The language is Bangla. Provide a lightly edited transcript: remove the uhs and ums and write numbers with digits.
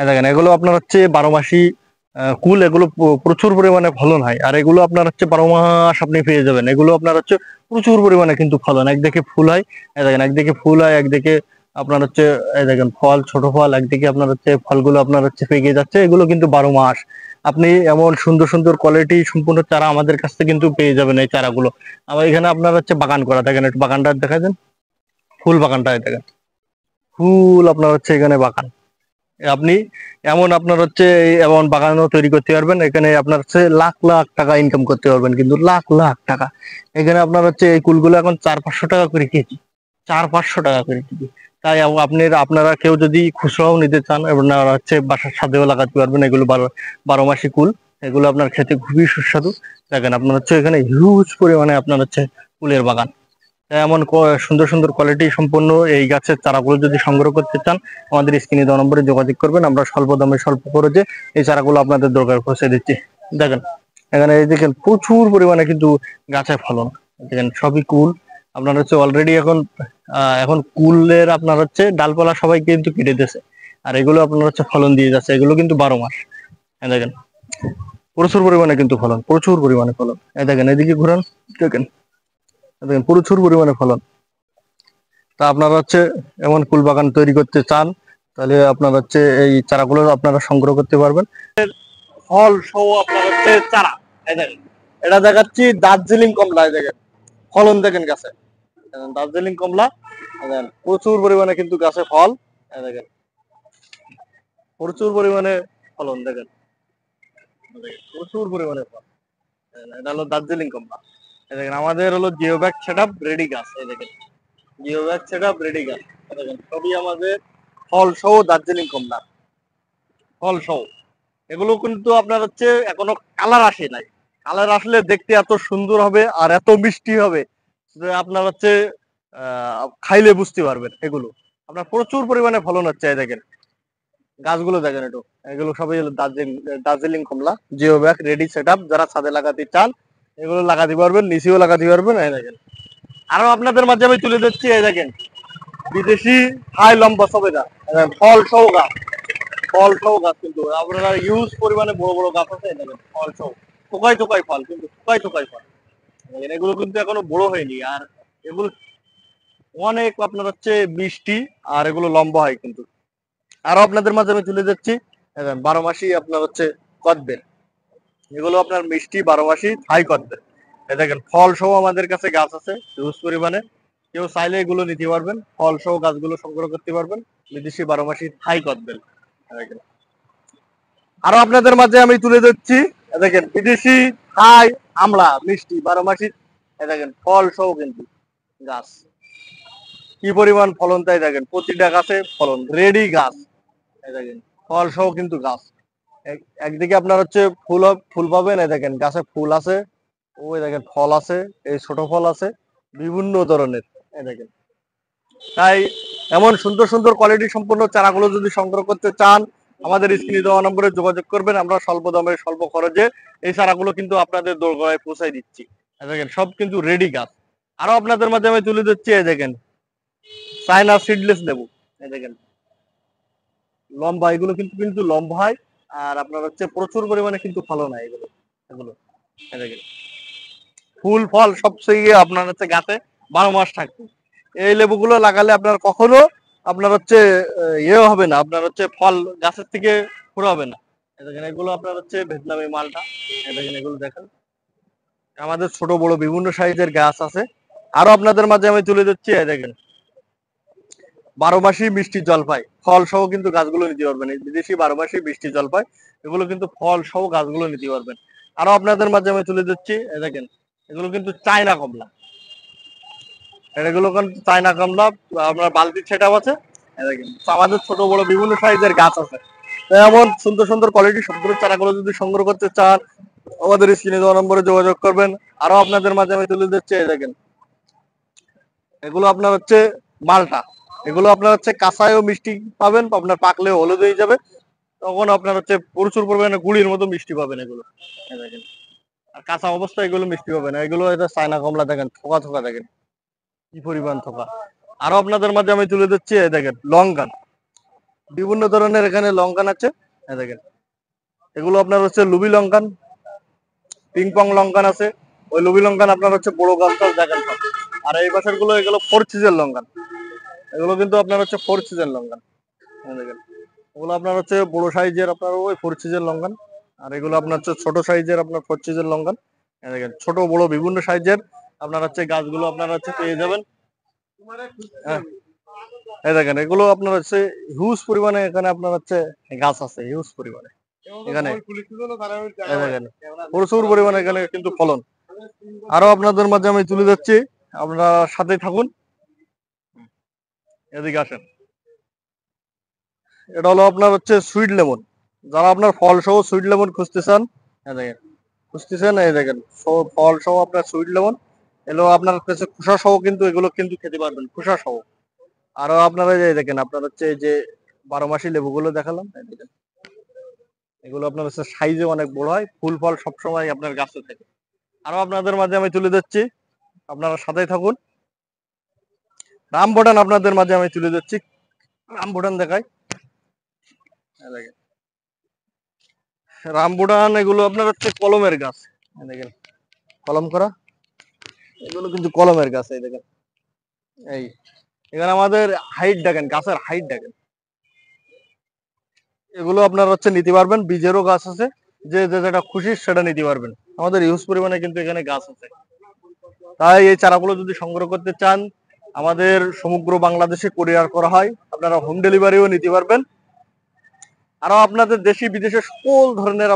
দেখেন এগুলো আপনার হচ্ছে 12 মাসি কুল, এগুলো প্রচুর পরিমাণে ফলন হয়। আর এগুলো আপনার হচ্ছে 12 মাস আপনি পেয়ে যাবেন। এগুলো আপনার হচ্ছে প্রচুর পরিমাণে কিন্তু ফলন, একদিকে ফুল হয়, দেখেন একদিকে ফুল হয়, একদিকে আপনার হচ্ছে দেখেন ফল, ছোট ফল, একদিকে আপনার হচ্ছে ফলগুলো আপনার হচ্ছে পেকে যাচ্ছে। এগুলো কিন্তু 12 মাস। আপনি এমন সুন্দর সুন্দর কোয়ালিটি সম্পূর্ণ চারা আমাদের কাছ থেকে কিন্তু পেয়ে যাবেন। এই চারাগুলো আমার এখানে আপনার হচ্ছে বাগান করা, দেখেন একটু বাগানটা দেখা দেন, ফুল বাগানটা দেখেন, ফুল আপনার হচ্ছে এখানে বাগান। আপনি এমন আপনার হচ্ছে এমন বাগানও তৈরি করতে পারবেন, এখানে আপনার হচ্ছে লাখ লাখ টাকা ইনকাম করতে পারবেন, কিন্তু লাখ লাখ টাকা। এখানে আপনার হচ্ছে এই কুলগুলো এখন 400-500 টাকা করে কেজি, 400-500 টাকা করে কেজি। তাই আপনারা কেউ যদি খুচরাও নিতে চান, আপনারা হচ্ছে বাসার ছাদেও লাগাতে পারবেন। এগুলো 12 মাসি কুল, এগুলো আপনার খেতে খুবই সুস্বাদু। দেখেন আপনার হচ্ছে এখানে হিউজ পরিমাণে আপনার হচ্ছে কুলের বাগান। এমন সুন্দর সুন্দর কোয়ালিটি সম্পন্ন এই গাছের চারাগুলো যদি সংগ্রহ করতে চান, আমাদের স্ক্রিনে দেওয়া নম্বরে যোগাযোগ করবেন। আমরা স্বল্প দামে স্বল্প খরচে এই চারাগুলো আপনাদের দরকার পৌঁছে দিচ্ছি। দেখেন এখানে এই দেখেন প্রচুর পরিমাণে কিন্তু গাছে ফলন, দেখেন সবই কুল। আপনার হচ্ছে অলরেডি এখন কুলের আপনার হচ্ছে ডালপালা সবাই কিন্তু কেটে দিয়েছে, আর এগুলো আপনার হচ্ছে ফলন দিয়ে যাচ্ছে। এগুলো কিন্তু 12 মাস। দেখেন প্রচুর পরিমাণে কিন্তু ফলন, প্রচুর পরিমাণে ফলন। দেখেন এদিকে ঘুরান, দেখেন দেখেন প্রচুর পরিমাণে ফলন। তা আপনারা হচ্ছে এমন কুল বাগান তৈরি করতে চান, তাহলে আপনারা হচ্ছে এই চারাগুলো আপনারা সংগ্রহ করতে পারবেন। ফল সহ আপনার হচ্ছে চারা, এই দেখেন এটা দেখাচ্ছি দার্জিলিং কমলা। দেখেন ফলন দেখেন গাছে, দার্জিলিং কমলা দেখেন প্রচুর পরিমাণে কিন্তু গাছে ফল। দেখেন প্রচুর পরিমাণে ফলন, দেখেন প্রচুর পরিমাণে ফল। এটা হলো দার্জিলিং কমলা। দেখেন আমাদের হলো জিওব্যাগ সেটআপ রেডি গাছ। এই দেখেন জিওব্যাগ সেটআপ রেডি গাছ, দেখেন সবই আমাদের ফল সহ দার্জিলিং কমলা, ফল সহ। এগুলো কিন্তু আপনার হচ্ছে এখনো কালার আসে নাই, কালার আসলে দেখতে এত সুন্দর হবে আর এত মিষ্টি হবে যে আপনার হচ্ছে খাইলে বুঝতে পারবেন। এগুলো আপনার প্রচুর পরিমাণে ফলন হচ্ছে। দেখেন গাছগুলো দেখেন একটু, এগুলো সবই হলো দার্জিলিং কমলা জিওব্যাগ রেডি সেটআপ। যারা ছাদে লাগাতে চান এগুলো লাগাতে পারবেন, নিচেও লাগাতে পারবেন। এই দেখেন আরো আপনাদের মাঝে আমি তুলে দিচ্ছি, এই দেখেন বিদেশি হাই লম্বা সবেদা, ফল সহ গাছ, ফল সহ গাছ কিন্তু আপনারা ইউজ পরিমাণে বড় বড় গাছ আছে। দেখেন ফল সহ, থোকাই থোকাই ফল, কিন্তু থোকাই থোকাই ফল। এগুলো কিন্তু এখনো বড় হয়নি, আর এগুলো অনেক আপনার হচ্ছে মিষ্টি, আর এগুলো লম্বা হয় কিন্তু। আরো আপনাদের মাঝে আমি তুলে দিচ্ছি 12 মাসি আপনার হচ্ছে কদবেল, এগুলো আপনার মিষ্টি 12 মাসি থাই কদবেল। দেখেন ফল সহ আমাদের কাছে গাছ আছে হিউজ পরিমাণে, কেউ চাইলে এগুলো নিতে পারবেন, ফল সহ গাছগুলো সংগ্রহ করতে পারবেন। বিদেশি 12 মাসি থাই কদবেল। আরো আপনাদের মাঝে আমি তুলে দিচ্ছি, দেখেন বিদেশি থাই আমলা মিষ্টি 12 মাসি। দেখেন ফল সহ কিন্তু গাছ, কি পরিমাণ ফলন তাই দেখেন, প্রতিটা গাছে ফলন রেডি গাছ। দেখেন ফল সহ কিন্তু গাছ। একদিকে আপনার হচ্ছে ফুল পাবেন, দেখেন গাছে ফুল আছে, ওই দেখেন ফল আছে, এই ছোট ফল আছে বিভিন্ন ধরনের। দেখেন তাই এমন সুন্দর সুন্দর কোয়ালিটি সম্পন্ন চারাগুলো যদি সংগ্রহ করতে চান, আমাদের স্ক্রিনে দেওয়া নম্বরে যোগাযোগ করবেন। আমরা স্বল্প দামে স্বল্প খরচে এই চারাগুলো কিন্তু আপনাদের দোরগোড়ায় পৌঁছাই দিচ্ছি। দেখেন সব কিন্তু রেডি গাছ। আরো আপনাদের মাঝে আমি তুলে দিচ্ছি, দেখেন চায়না সিডলেস লেবু। দেখেন লম্বা, এগুলো কিন্তু কিন্তু লম্বা হয়, আর আপনার হচ্ছে প্রচুর পরিমাণে কিন্তু ফলন হয় এগুলো। এগুলো দেখেন ফুল ফল সবচেয়ে আপনার হচ্ছে গাছে 12 মাস থাকবে। এই লেবুগুলো লাগালে আপনার কখনো আপনার হচ্ছে ইয়ে হবে না, আপনার হচ্ছে ফল গাছের থেকে ফুরাবে না। দেখেন এগুলো আপনার হচ্ছে ভিয়েতনামি মালটা। দেখেন এগুলো দেখেন আমাদের ছোট বড় বিভিন্ন সাইজের গাছ আছে। আরো আপনাদের মাঝে আমি তুলে দিচ্ছি, দেখেন 12 মাসি মিষ্টি জলপাই, ফল সহ কিন্তু গাছগুলো নিতে পারবেন। এই বিদেশি 12 মাসি মিষ্টি জলপাই, এগুলো কিন্তু ফল সহ গাছগুলো নিতে পারবেন। আরো আপনাদের মাঝে আমি তুলে দিচ্ছি, দেখেন এগুলো কিন্তু চায়না কমলা, এগুলো কিন্তু চায়না কমলা। আপনার বালতির সেটআপ আছে। দেখেন আমাদের ছোট বড় বিভিন্ন সাইজের গাছ আছে। এমন সুন্দর সুন্দর কোয়ালিটি সম্পূর্ণ চারাগুলো যদি সংগ্রহ করতে চান, আমাদের স্ক্রিনে দেওয়া নম্বরে যোগাযোগ করবেন। আরো আপনাদের মাঝে আমি তুলে দিচ্ছি, দেখেন এগুলো আপনার হচ্ছে মালটা, এগুলো আপনার হচ্ছে কাঁচায়ও মিষ্টি পাবেন, আপনার পাকলেও হলুদ হয়ে যাবে, তখন আপনার হচ্ছে প্রচুর পরিমাণে গুড়ির মতো মিষ্টি পাবেন এগুলো। দেখেন আর কাঁচা অবস্থায় এগুলো মিষ্টি পাবেন। এগুলো এটা চায়না কমলা, দেখেন থোকা থোকা, দেখেন কি পরিমাণ থোকা। আরো আপনাদের মাঝে আমি তুলে দিচ্ছি, দেখেন লঙ্কান, বিভিন্ন ধরনের এখানে লঙ্কান আছে, এই দেখেন এগুলো আপনার হচ্ছে লুবি লঙ্কান, পিং পং লঙ্কান আছে। ওই লুবি লঙ্কান আপনার হচ্ছে বড় গাছটা দেখেন সব। আর এই পাশের গুলো এগুলো ফোর সিজন লঙ্কান, এগুলো কিন্তু আপনার হচ্ছে ফোর সিজন লঙ্কান, এই দেখেন ওগুলো আপনার হচ্ছে বড় সাইজের আপনার ওই ফোর সিজন লঙ্কান। আর এগুলো আপনার হচ্ছে ছোট সাইজের আপনার ফোর সিজন লঙ্কান, এই দেখেন ছোট বড় বিভিন্ন সাইজের আপনার হচ্ছে গাছগুলো আপনার হচ্ছে পেয়ে যাবেন। হ্যাঁ, এই দেখেন এগুলো আপনার হচ্ছে হিউজ পরিমাণে এখানে আপনার হচ্ছে গাছ আছে হিউজ পরিমাণে এখানে, এই দেখেন প্রচুর পরিমাণে এখানে কিন্তু ফলন। আরো আপনাদের মাঝে আমি তুলে যাচ্ছি, আপনারা সাথে থাকুন, এদিকে আসেন। এটা হলো আপনার হচ্ছে সুইট লেমন, যারা আপনার ফল সহ সুইট লেমন খুঁজতেছেন, এই দেখেন খুঁজতেছেন, এই দেখেন ফল সহ আপনার সুইট লেমন, এগুলো আপনার কাছে খোসা সহ কিন্তু এগুলো কিন্তু খেতে পারবেন খোসা সহ। আরো আপনারা এই দেখেন আপনার হচ্ছে এই যে 12 মাসি লেবুগুলো দেখালাম, এই দেখেন এগুলো আপনার হচ্ছে সাইজে অনেক বড় হয়, ফুল ফল সবসময় আপনার গাছে থাকে। আরো আপনাদের মাঝে আমি তুলে দিচ্ছি, আপনারা সাথেই থাকুন। রামবুটান আপনাদের মাঝে আমি তুলে দিচ্ছি, রামবুটান দেখাই, এই দেখেন রামবুটান এগুলো আপনার হচ্ছে কলমের গাছ, এই দেখেন কলম করা, এগুলো কিন্তু কলমের গাছ, এই দেখেন এই এখানে আমাদের হাইট দেখেন, গাছের হাইট দেখেন, এগুলো আপনার হচ্ছে নিতে পারবেন, বীজেরও গাছ আছে, যে যে যেটা খুশি সেটা নিতে পারবেন। আমাদের ইউজ পরিমাণে কিন্তু এখানে গাছ আছে, তাই এই চারাগুলো যদি সংগ্রহ করতে চান আমাদের সমগ্র বাংলাদেশে কুরিয়ার করা হয়, আপনারা হোম ডেলিভারিও নিতে পারবেন। আরো আপনাদের দেশি বিদেশে সকল ধরনের